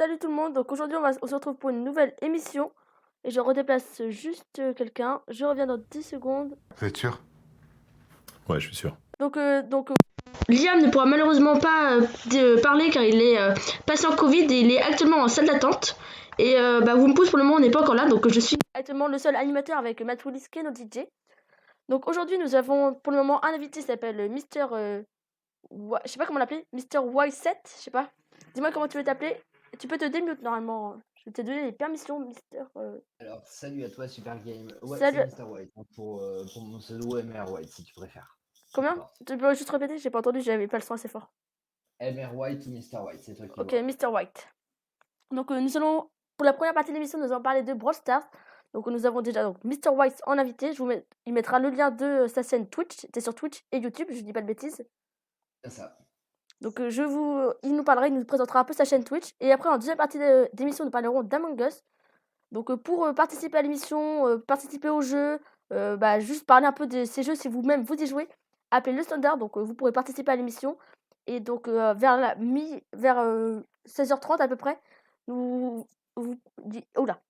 Salut tout le monde, donc aujourd'hui on se retrouve pour une nouvelle émission et je redéplace juste quelqu'un, je reviens dans 10 secondes. Vous êtes sûr? Ouais, je suis sûr. Donc Liam ne pourra malheureusement pas parler car il est patient Covid et il est actuellement en salle d'attente. Et vous me poussez pour le moment, on n'est pas encore là, donc je suis actuellement le seul animateur avec Matt Willis qui est notre DJ. Donc aujourd'hui nous avons pour le moment un invité qui s'appelle Mister... je sais pas comment l'appeler, Mister Y7, je sais pas. Dis-moi comment tu veux t'appeler. Tu peux te démute normalement. Je vais te donner les permissions, Mister. Alors, salut à toi, Super Game. Ouais, Salut. c'est Mr. White, hein, pour mon pseudo MR White, si tu préfères. Combien? D'accord. Tu peux juste répéter? J'ai pas entendu, j'avais pas le son assez fort. MR White ou Mr. White, c'est toi qui Ok, vois. Mister White. Donc nous allons, pour la première partie de l'émission, nous allons parler de Brawl Stars. Donc nous avons déjà donc Mr. White en invité. Il mettra le lien de sa chaîne Twitch. T'es sur Twitch et YouTube, je dis pas de bêtises. C'est ça. Donc il nous parlera, il nous présentera un peu sa chaîne Twitch. Et après, en deuxième partie d'émission, nous parlerons d'Among Us. Donc pour participer à l'émission, participer au jeu, juste parler un peu de ces jeux si vous-même vous y jouez, appelez le standard, donc vous pourrez participer à l'émission. Et donc vers 16h30 à peu près,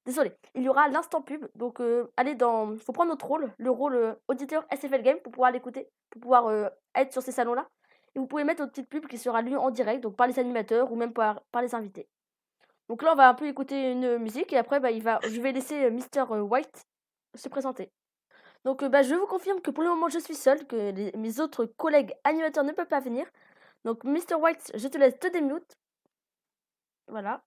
désolé, il y aura l'instant pub. Donc faut prendre notre rôle, le rôle auditeur SFL Game pour pouvoir l'écouter, pour pouvoir être sur ces salons-là. Et vous pouvez mettre votre petite pub qui sera lue en direct, donc par les animateurs ou même par les invités. Donc là, on va un peu écouter une musique et après, je vais laisser Mr. White se présenter. Donc, je vous confirme que pour le moment, je suis seule, que mes autres collègues animateurs ne peuvent pas venir. Donc, Mr. White, je te laisse te démute. Voilà.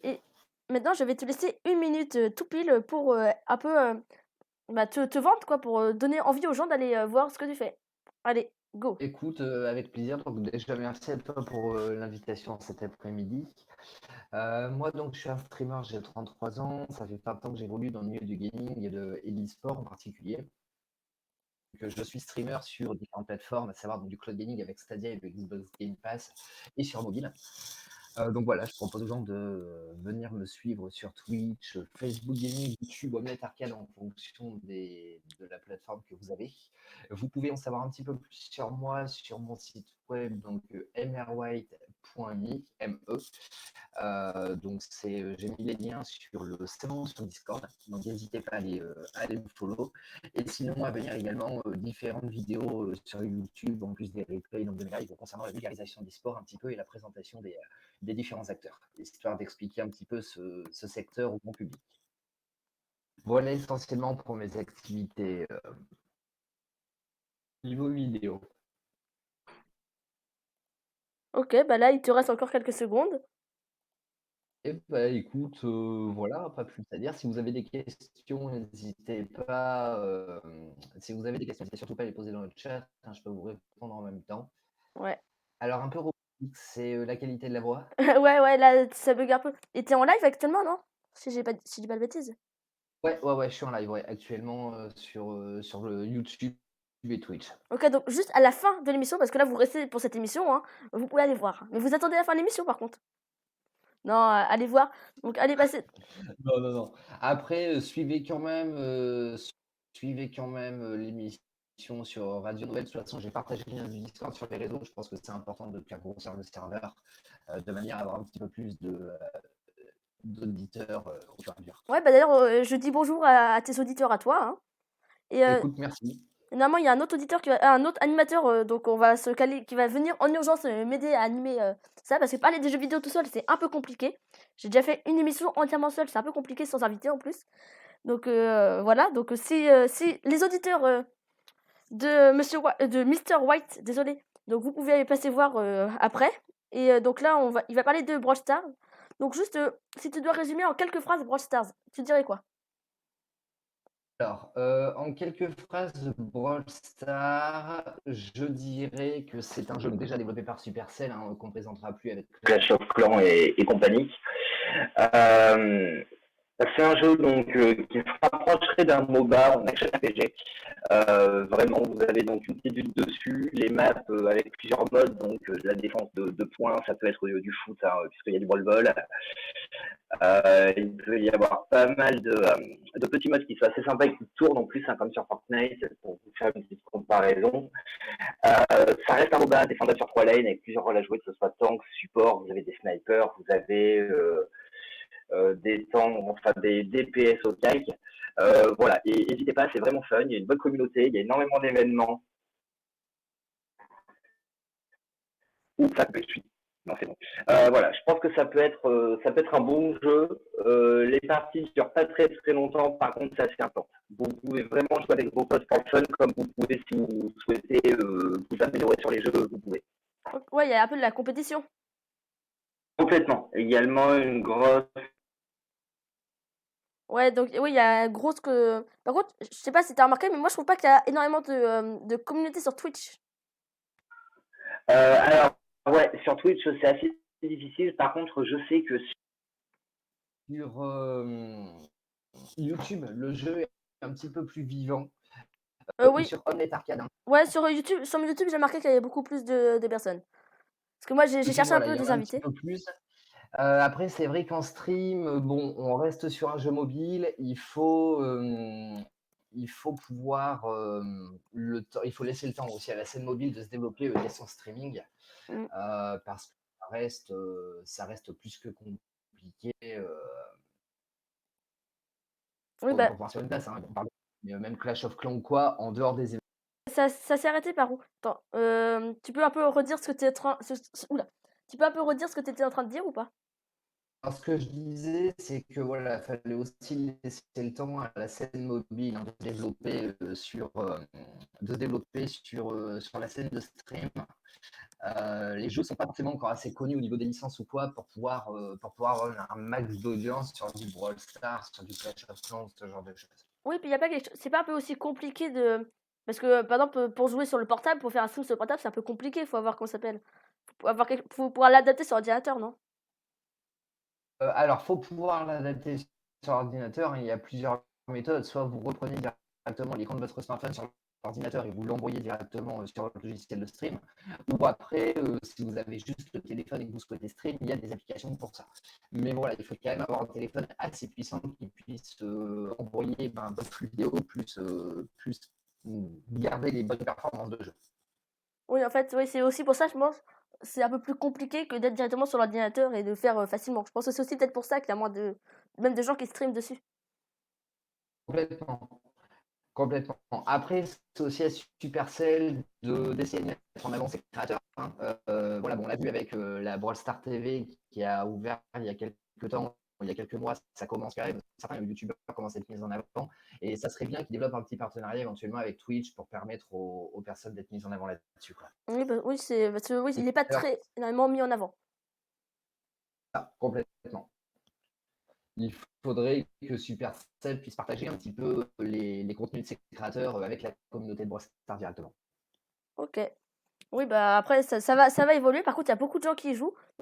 Et maintenant, je vais te laisser 1 minute tout pile pour un peu te vendre, quoi, pour donner envie aux gens d'aller voir ce que tu fais. Allez, go. Écoute, avec plaisir. Donc, déjà, merci à toi pour l'invitation cet après-midi. Moi, donc, je suis un streamer, j'ai 33 ans. Ça fait 20 ans que j'évolue dans le milieu du gaming et de l'e-sport en particulier. Donc, je suis streamer sur différentes plateformes, à savoir donc, du cloud gaming avec Stadia et le Xbox Game Pass et sur mobile. Donc voilà, je propose aux gens de venir me suivre sur Twitch, Facebook Gaming, YouTube, Omelette Arcade en fonction de la plateforme que vous avez. Vous pouvez en savoir un petit peu plus sur moi sur mon site web, donc mrwhite.me. Donc j'ai mis les liens sur le salon sur Discord, donc n'hésitez pas à aller me follow. Et sinon, à venir également différentes vidéos sur YouTube, en plus des replays, donc de mes lives concernant la vulgarisation des sports un petit peu et la présentation des différents acteurs, histoire d'expliquer un petit peu ce secteur au grand public. Voilà essentiellement pour mes activités niveau vidéo. Ok, là, il te reste encore quelques secondes. Et bah écoute, voilà, pas plus à dire. Si vous avez des questions, n'hésitez pas. Si vous avez des questions, n'hésitez surtout pas à les poser dans le chat, hein, je peux vous répondre en même temps. Ouais. Alors un peu robotique, c'est la qualité de la voix. ouais, là, ça bug un peu. Et t'es en live actuellement, non? Si je dis pas de bêtises. Ouais, je suis en live, ouais, actuellement sur le YouTube et Twitch. Ok, donc juste à la fin de l'émission, parce que là vous restez pour cette émission, hein, vous pouvez aller voir. Mais vous attendez la fin de l'émission par contre. Non, allez voir. Donc allez passer. Non, non, non. Après, suivez quand même, l'émission sur Radio Noël. De toute façon, j'ai partagé le lien du Discord sur les réseaux. Je pense que c'est important de faire grossir le serveur de manière à avoir un petit peu plus d'auditeurs au fur et à mesure. Ouais, d'ailleurs, je dis bonjour à tes auditeurs, à toi. Hein. Et Écoute, merci. normalement, il y a un autre auditeur un autre animateur, donc on va se caler, qui va venir en urgence m'aider à animer ça, parce que parler des jeux vidéo tout seul, c'est un peu compliqué. J'ai déjà fait une émission entièrement seule, c'est un peu compliqué sans invité en plus. Donc voilà, donc si les auditeurs de Mr. White, désolé. Donc vous pouvez aller passer voir après. Et donc là, il va parler de Brawl Stars. Donc juste, si tu dois résumer en quelques phrases Brawl Stars, tu dirais quoi? Alors, en quelques phrases, Brawl Stars, je dirais que c'est un jeu déjà développé par Supercell, hein, qu'on ne présentera plus avec Clash of Clans et compagnie. C'est un jeu donc qui se rapprocherait d'un MOBA en action RPG. Vraiment, vous avez donc une petite vue dessus, les maps avec plusieurs modes, donc de la défense de points, ça peut être du foot, hein, puisqu'il y a du bol-bol. Il peut y avoir pas mal de petits modes qui sont assez sympas et qui tournent en plus, hein, comme sur Fortnite, pour vous faire une petite comparaison. Ça reste un MOBA défendable sur 3 lanes avec plusieurs rôles à jouer, que ce soit tank, support, vous avez des snipers, vous avez des tanks, enfin des DPS au kike. Voilà, et n'hésitez pas, c'est vraiment fun, il y a une bonne communauté, il y a énormément d'événements. Ouh, ça peut être. Non, c'est bon. Voilà, je pense que ça peut être un bon jeu. Les parties durent pas très très longtemps, par contre, c'est assez intense. Vous pouvez vraiment jouer avec vos potes pour le fun, comme vous pouvez si vous souhaitez vous améliorer sur les jeux, vous pouvez. Ouais, il y a un peu de la compétition. Complètement. Également une grosse. Ouais, donc oui, il y a grosse que. Par contre, je sais pas si t'as remarqué, mais moi je trouve pas qu'il y a énormément de communauté sur Twitch. Alors, ouais, sur Twitch, c'est assez difficile. Par contre, je sais que Sur YouTube, le jeu est un petit peu plus vivant. Ou Oui, sur Honnête Arcade, hein. ouais, sur YouTube, j'ai remarqué qu'il y avait beaucoup plus de personnes. Parce que moi, j'ai YouTube, cherché un voilà, peu il y en des a un petit invités. peu plus. Après, c'est vrai qu'en stream, bon, on reste sur un jeu mobile. Il faut pouvoir il faut laisser le temps aussi à la scène mobile de se développer via son streaming, Mm. parce que ça reste plus que compliqué Oui, pour bah, pouvoir sur une place, hein. On parle- mais même Clash of Clans ou quoi, en dehors des ça s'est arrêté par où? Attends, tu peux un peu redire ce que t'es en train. Oula. Tu peux un peu redire ce que t'étais en train de dire ou pas? Alors, ce que je disais, c'est que voilà, fallait aussi laisser le temps à la scène mobile, hein, de se développer sur la scène de stream. Les jeux sont pas forcément encore assez connus au niveau des licences ou quoi pour pouvoir avoir un max d'audience sur du Brawl Stars, sur du Clash of Clans, ce genre de choses. Oui, puis il y a pas quelque chose. C'est pas un peu aussi compliqué de. Parce que, par exemple, pour jouer sur le portable, pour faire un stream sur le portable, c'est un peu compliqué. Faut avoir, comment ça s'appelle? Faut pouvoir l'adapter sur ordinateur, non? Alors, faut pouvoir l'adapter sur ordinateur, hein. Il y a plusieurs méthodes. Soit vous reprenez directement l'écran de votre smartphone sur l'ordinateur et vous l'envoyez directement sur votre logiciel de stream. Ou après, si vous avez juste le téléphone et que vous souhaitez stream, il y a des applications pour ça. Mais voilà, il faut quand même avoir un téléphone assez puissant qui puisse envoyer votre flux vidéo, plus garder les bonnes performances de jeu. Oui, en fait, oui, c'est aussi pour ça, je pense, c'est un peu plus compliqué que d'être directement sur l'ordinateur et de faire facilement. Je pense que c'est aussi peut-être pour ça qu'il y a moins de, même de gens qui streament dessus. Complètement. Complètement. Après, c'est aussi à Supercell d'essayer de mettre en avant ses créateurs, hein. Voilà, bon, on l'a vu avec la Brawl Star TV qui a ouvert il y a quelques temps, il y a quelques mois, ça commence quand même. Certains youtubeurs commencent à être mis en avant. Et ça serait bien qu'ils développent un petit partenariat éventuellement avec Twitch pour permettre aux personnes d'être mises en avant là-dessus, quoi. Oui, oui, parce que, oui, il Et n'est pas alors, très énormément mis en avant. ça, complètement. Il faudrait que Supercell puisse partager un petit peu les contenus de ses créateurs avec la communauté de Brawl Stars directement. Ok. Oui, bah après, ça va évoluer. Par contre, il y a beaucoup de gens qui y jouent.